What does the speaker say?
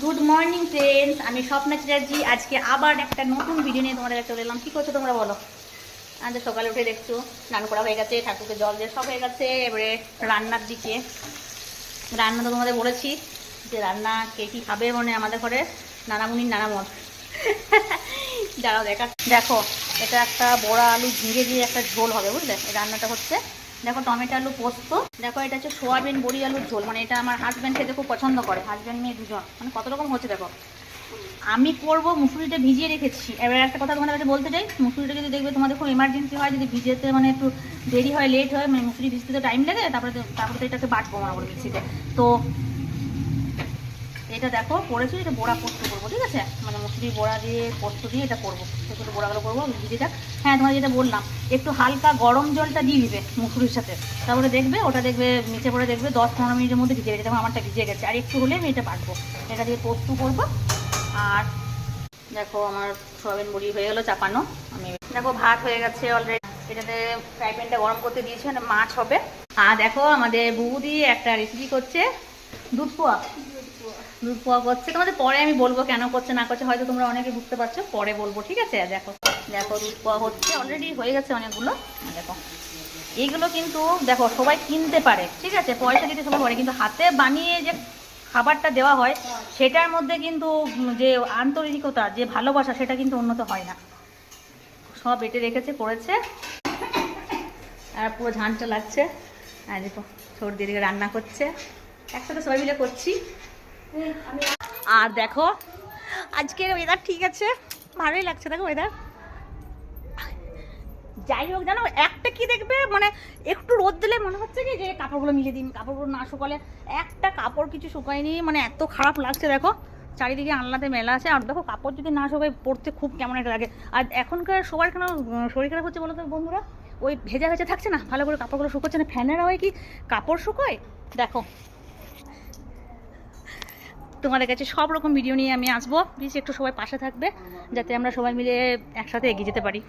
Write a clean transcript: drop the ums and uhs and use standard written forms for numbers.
Good morning friends, আমি স্বপ্না চ্যাটার্জি। আজকে আবার একটা নতুন ভিডিও নিয়ে তোমাদের চলে এলাম। কী করছো তোমরা বলো? আজ সকালে উঠে দেখছো স্নান করা হয়ে গেছে, ঠাকুরকে জল দিয়ে সব হয়ে গেছে। এবারে রান্নার দিকে। রান্না তো তোমাদের বলেছি যে রান্না কে কী খাবে, মানে আমাদের ঘরে নানামুনির নানা মত। যারা দেখো, এটা একটা বড়া আলু ঝিঙে দিয়ে একটা ঝোল হবে, বুঝলে? এই রান্নাটা হচ্ছে দেখো টমেটো আলু পোস্ত। দেখো এটা হচ্ছে সোয়াবিন বড়ি আলুর ঝোল, মানে এটা আমার হাজব্যান্ড খেতে খুব পছন্দ করে। হাজব্যান্ড মেয়ে দুজন, মানে কত রকম হচ্ছে দেখো। আমি করব মুসুরিটা ভিজিয়ে রেখেছি। এবার একটা কথা তোমাদের কাছে বলতে চাই, মুসুরিটা যদি দেখবে তোমাদের খুব এমার্জেন্সি হয়, যদি ভিজেতে মানে একটু দেরি হয়, লেট হয়, মানে মুসুরি ভিজতে তো টাইম লাগে, তারপরে তো এটাকে বাটবো মনে করো মিক্সিতে। তো এটা দেখো করেছি, এটা বড়া পোস্ত করবো, ঠিক আছে? মানে মুসুরি বড়া দিয়ে পোস্ত দিয়ে এটা করবো, ছোটো বড়াগুলো করবো ভিজেটা। হ্যাঁ, তোমার যেটা বললাম, একটু হালকা গরম জলটা দিয়ে দিবে মুসুরির সাথে, তারপরে দেখবে ওটা দেখবে নিচে পড়ে দেখবে 10-15 মিনিটের মধ্যে ভিজে গেছে। যেমন আমারটা ভিজে গেছে, আর একটু হলে আমি এটা বাটবো, এটা দিয়ে পোস্ত করবো। আর দেখো আমার সোয়াবিন বড়ি হয়ে গেলো চাপানো। আমি দেখো ভাত হয়ে গেছে অলরেডি, এটাতে ফ্রাই প্যানটা গরম করতে দিয়েছি, মানে মাছ হবে। আর দেখো আমাদের বৌদি একটা রেসিপি করছে, দুধ পোয়া। দুধ পোয়া করছে, তোমাদের পরে আমি বলবো কেন করছে না করছে, হয়তো তোমরা অনেকে বুঝতে পারছো, পরে বলবো, ঠিক আছে? দেখো দেখো দুধ পোয়া হচ্ছে, অলরেডি হয়ে গেছে অনেকগুলো। দেখো এইগুলো কিন্তু দেখো সবাই কিনতে পারে, ঠিক আছে? পয়সা দিতে সবাই পারে, কিন্তু হাতে বানিয়ে যে খাবারটা দেওয়া হয় সেটার মধ্যে কিন্তু যে আন্তরিকতা, যে ভালোবাসা, সেটা কিন্তু উন্নত হয় না। সব বেটে রেখেছে, করেছে, আর পুরো ঝাঁঝটা লাগছে। আর দেখো সর্দি দিকে রান্না করছে, একসাথে সবাই মিলে করছি। আর দেখো আজকের ওয়েদার ঠিক আছে, ভালোই লাগছে। দেখো ওয়েদার, যাই হোক জানো একটা কি দেখবে, মানে একটু রোদ দিলে মনে হচ্ছে কি যে কাপড়গুলো মিলে দিন, কাপড়গুলো না শুকালে একটা কাপড় কিছু শুকায়নি, মানে এত খারাপ লাগছে। দেখো চারিদিকে আনলাতে মেলা আছে, আর দেখো কাপড় যদি না শুকায় পড়তে খুব কেমন একটা লাগে। আর এখনকার সবার কেন শরীর খারাপ হচ্ছে বলো তো বন্ধুরা? ওই ভেজা ভেজা থাকছে না, ভালো করে কাপড়গুলো শুকোচ্ছে না, ফ্যানের হয় কি কাপড় শুকোয়। দেখো তোমাদের কাছে সব রকম ভিডিও নিয়ে আমি আসবো, প্লিজ একটু সবাই পাশে থাকবে, যাতে আমরা সবাই মিলে একসাথে এগিয়ে যেতে পারি।